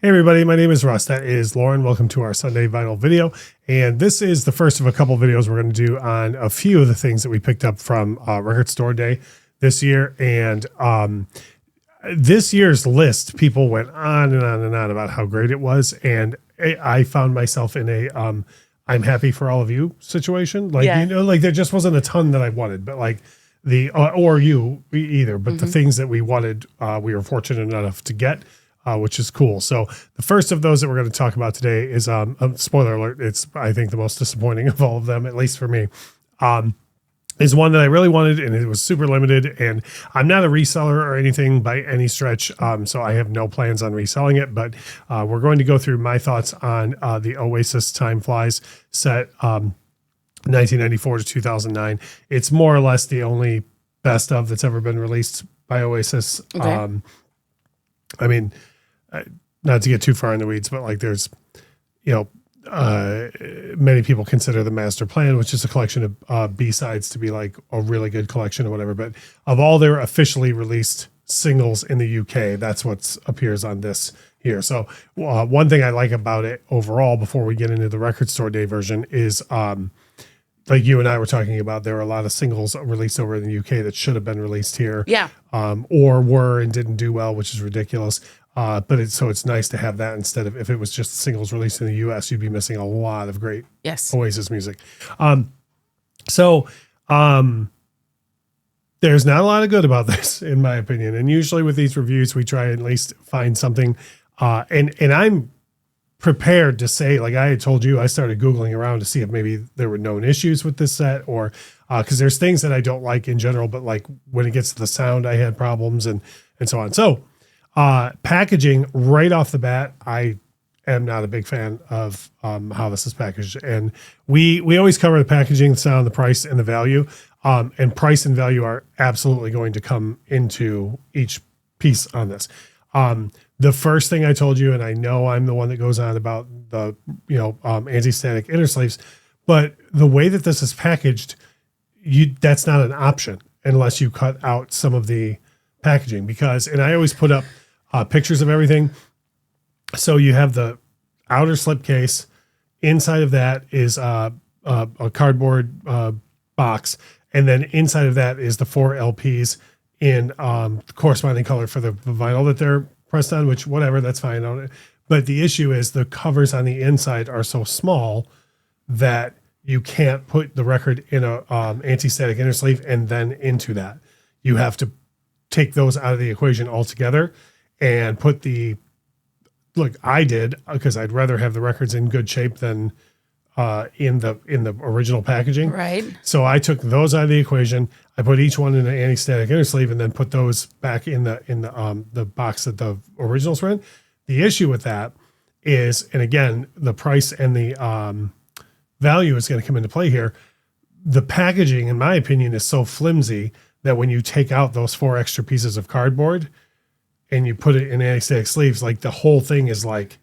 Hey everybody, my name is Russ. That is Lauren. Welcome to our Sunday vinyl video. And this is the first of a couple videos we're going to do on a few of the things that we picked up from Record Store Day this year. And this year's list, people went on and on and on about how great it was. And I found myself in a I'm happy for all of you situation. Like, you know, like there just wasn't a ton that I wanted, but like the, or you either, but the things that we wanted, we were fortunate enough to get. Which is cool. So the first of those that we're going to talk about today is, spoiler alert, it's, I think, the most disappointing of all of them, at least for me, is one that I really wanted, and it was super limited, and I'm not a reseller or anything by any stretch, so I have no plans on reselling it, but we're going to go through my thoughts on the Oasis Time Flies set, 1994 to 2009. It's more or less the only best of that's ever been released by Oasis. Okay. I mean, not to get too far in the weeds, but like there's, you know, many people consider the Master Plan, which is a collection of B-sides, to be like a really good collection or whatever. But of all their officially released singles in the UK, that's what appears on this here. So one thing I like about it overall, before we get into the Record Store Day version, is like you and I were talking about, there are a lot of singles released over in the UK that should have been released here. Yeah. Or were and didn't do well, which is ridiculous. But it's nice to have that instead of, if it was just singles released in the US, you'd be missing a lot of great Oasis music. There's not a lot of good about this, in my opinion. And usually with these reviews, we try and at least find something. And I'm prepared to say, like I had told you, I started Googling around to see if maybe there were known issues with this set, or because there's things that I don't like in general, but like when it gets to the sound, I had problems and so on. So packaging right off the bat, I am not a big fan of how this is packaged. And we always cover the packaging, the sound, the price, and the value. And price and value are absolutely going to come into each piece on this. The first thing I told you, and I know I'm the one that goes on about the, anti-static inner sleeves, but the way that this is packaged, that's not an option unless you cut out some of the packaging, because, and I always put up pictures of everything. So you have the outer slipcase. Inside of that is a cardboard box. And then inside of that is the 4 LPs in the corresponding color for the vinyl that they're pressed on, which whatever, that's fine. But the issue is the covers on the inside are so small that you can't put the record in a anti-static inner sleeve and then into that. You have to take those out of the equation altogether and put I did, because I'd rather have the records in good shape than in the original packaging. Right. So I took those out of the equation. I put each one in an anti-static inner sleeve and then put those back in the box that the originals were in. The issue with that is, and again, the price and the value is going to come into play here. The packaging, in my opinion, is so flimsy that when you take out those 4 extra pieces of cardboard and you put it in anti-static sleeves, like the whole thing is like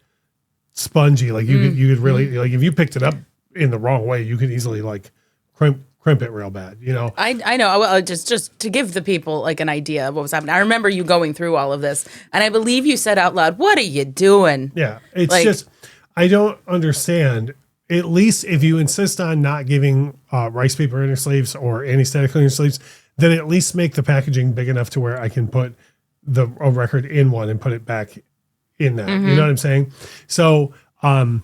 spongy. Like you could really, like if you picked it up in the wrong way, you could easily like crimp it real bad, you know? I know. Well, just to give the people like an idea of what was happening. I remember you going through all of this, and I believe you said out loud, "What are you doing?" Yeah. It's like, just, I don't understand. At least if you insist on not giving rice paper inner sleeves or anti-static inner sleeves, then at least make the packaging big enough to where I can put a record in one and put it back in that. You know what I'm saying? So, I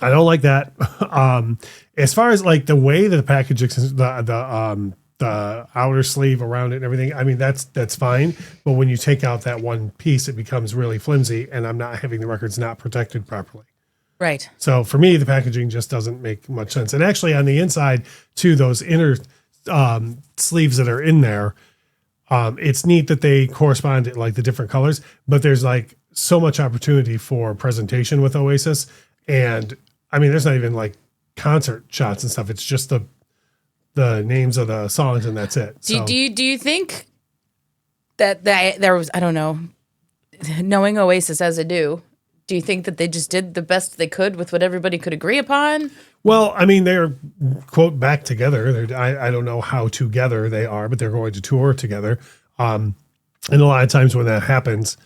don't like that. As far as like the way that the package is, the outer sleeve around it and everything, I mean, that's fine. But when you take out that one piece, it becomes really flimsy, and I'm not having the records not protected properly. Right. So for me, the packaging just doesn't make much sense. And actually on the inside too, those inner sleeves that are in there, it's neat that they correspond to like the different colors, but there's like so much opportunity for presentation with Oasis. And I mean, there's not even like concert shots and stuff. It's just the names of the songs, and that's it. So, do you think that there was, I don't know, knowing Oasis as I do you think that they just did the best they could with what everybody could agree upon? Well, I mean, they're quote back together. I don't know how together they are, but they're going to tour together. And a lot of times when that happens,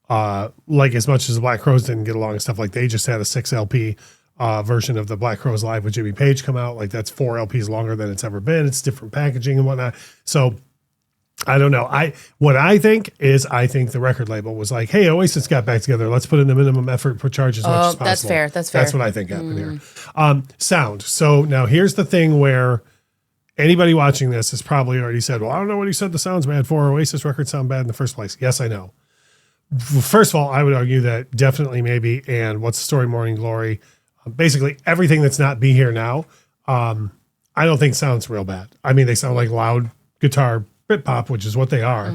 like as much as the Black Crowes didn't get along and stuff, like they just had a 6 LP version of the Black Crowes Live with Jimmy Page come out. Like that's 4 LPs longer than it's ever been. It's different packaging and whatnot. So I don't know. I think the record label was like, hey, Oasis got back together. Let's put in the minimum effort, put charge as much as possible. That's fair. That's fair. That's what I think happened here. Sound. So now here's the thing where anybody watching this has probably already said, well, I don't know what he said the sound's bad for. Oasis records sound bad in the first place. Yes, I know. First of all, I would argue that definitely maybe, and What's the Story, Morning Glory, basically everything that's not Be Here Now, I don't think sounds real bad. I mean, they sound like loud guitar Britpop, which is what they are.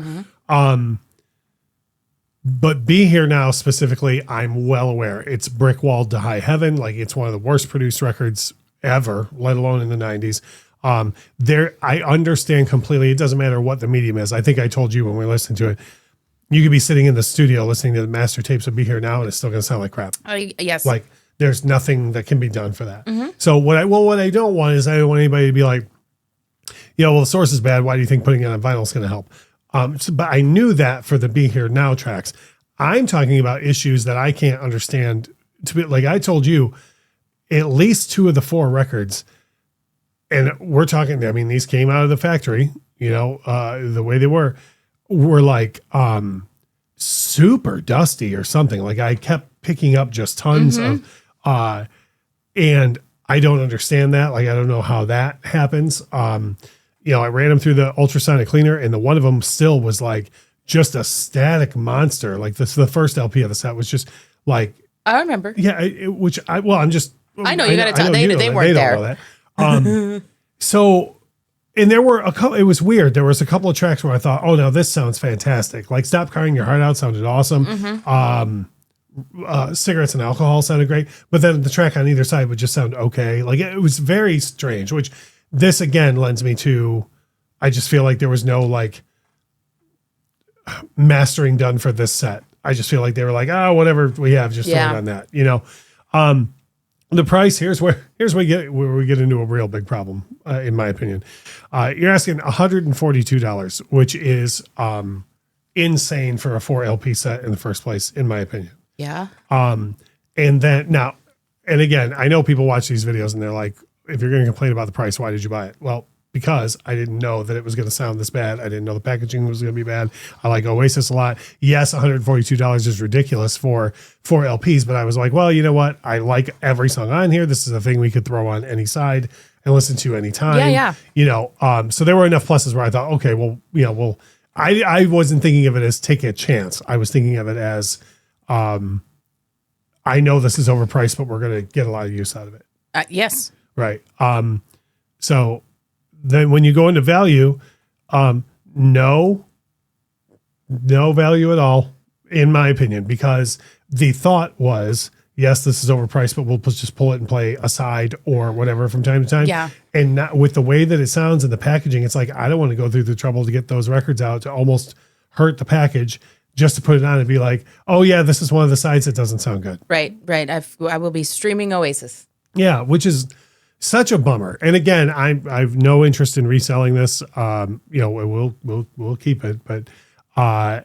But Be Here Now specifically, I'm well aware it's brick walled to high heaven. Like it's one of the worst produced records ever, let alone in the 90s. I understand completely. It doesn't matter what the medium is. I think I told you when we listened to it, you could be sitting in the studio listening to the master tapes of Be Here Now and it's still going to sound like crap. Yes. Like there's nothing that can be done for that. So what I don't want is I don't want anybody to be like, well, the source is bad. Why do you think putting it on vinyl is going to help? But I knew that for the Be Here Now tracks. I'm talking about issues that I can't understand. To be like I told you, at least 2 of the 4 records, and we're talking. I mean, these came out of the factory. The way they were like super dusty or something. Like I kept picking up just tons of, and I don't understand that. Like I don't know how that happens. I ran them through the ultrasonic cleaner and the one of them still was like just a static monster. Like the first LP of the set was just like, I remember. Yeah. I know you got to tell, they weren't there. So, and there were it was weird. There was a couple of tracks where I thought, oh no, this sounds fantastic. Like Stop Crying Your Heart Out sounded awesome. Cigarettes and Alcohol sounded great, but then the track on either side would just sound okay. Like it was very strange, which this again lends me to, I just feel like there was no like mastering done for this set. I just feel like they were like, whatever we have, just throw it on that, the price here's where we get into a real big problem, in my opinion. You're asking $142, which is, insane for a 4 LP set in the first place, in my opinion. Yeah. And then now, and again, I know people watch these videos and they're like, if you're going to complain about the price, why did you buy it? Well, because I didn't know that it was going to sound this bad. I didn't know the packaging was going to be bad. I like Oasis a lot. Yes, $142 is ridiculous for 4 LPs, but I was like, well, you know what? I like every song on here. This is a thing we could throw on any side and listen to anytime. Yeah. So there were enough pluses where I thought, okay, well, I wasn't thinking of it as take a chance. I was thinking of it as, I know this is overpriced, but we're going to get a lot of use out of it. Yes. Right. So then when you go into value, no value at all, in my opinion, because the thought was, yes, this is overpriced, but we'll just pull it and play a side or whatever from time to time. Yeah. And not with the way that it sounds and the packaging, it's like, I don't want to go through the trouble to get those records out to almost hurt the package just to put it on and be like, oh yeah, this is one of the sides that doesn't sound good. Right. I will be streaming Oasis. Yeah, which is such a bummer. And again, I've no interest in reselling this. We'll keep it, but I'm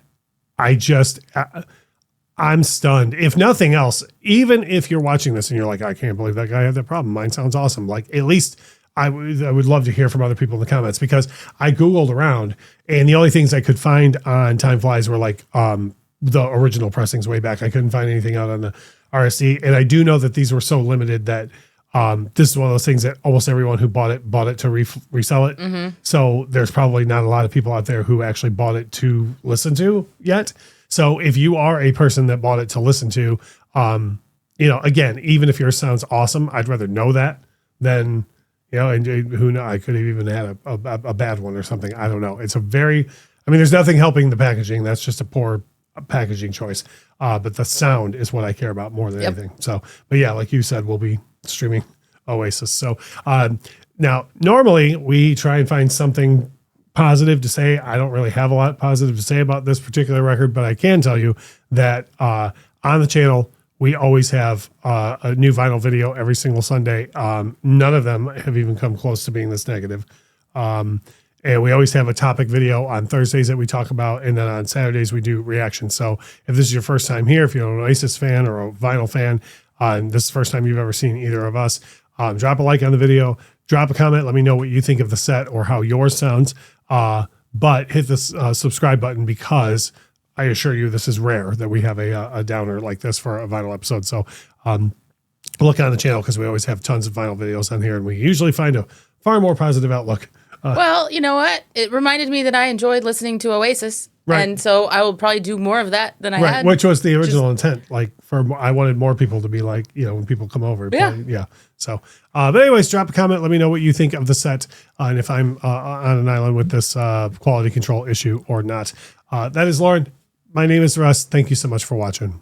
stunned. If nothing else, even if you're watching this and you're like, I can't believe that guy had that problem. Mine sounds awesome. Like at least I would love to hear from other people in the comments, because I Googled around and the only things I could find on Time Flies were like the original pressings way back. I couldn't find anything out on the RSD. And I do know that these were so limited that this is one of those things that almost everyone who bought it to resell it. Mm-hmm. So there's probably not a lot of people out there who actually bought it to listen to yet. So if you are a person that bought it to listen to, again, even if yours sounds awesome, I'd rather know that than, and who knows, I could have even had a bad one or something. I don't know. There's nothing helping the packaging. That's just a poor packaging choice. But the sound is what I care about more than anything. So, but yeah, like you said, we'll be streaming Oasis. So now normally we try and find something positive to say. I don't really have a lot positive to say about this particular record, but I can tell you that on the channel, we always have a new vinyl video every single Sunday. None of them have even come close to being this negative. And we always have a topic video on Thursdays that we talk about. And then on Saturdays, we do reactions. So if this is your first time here, if you're an Oasis fan or a vinyl fan, and this is the first time you've ever seen either of us, drop a like on the video, drop a comment. Let me know what you think of the set or how yours sounds. But hit this subscribe button, because I assure you this is rare that we have a downer like this for a vinyl episode. So look on the channel, because we always have tons of vinyl videos on here, and we usually find a far more positive outlook. Well, you know what? It reminded me that I enjoyed listening to Oasis. Right. And so I will probably do more of that than I had. Which was the original intent. Like, I wanted more people to be like, when people come over. Yeah. So, but anyways, drop a comment. Let me know what you think of the set, and if I'm on an island with this quality control issue or not. That is Lauren. My name is Russ. Thank you so much for watching.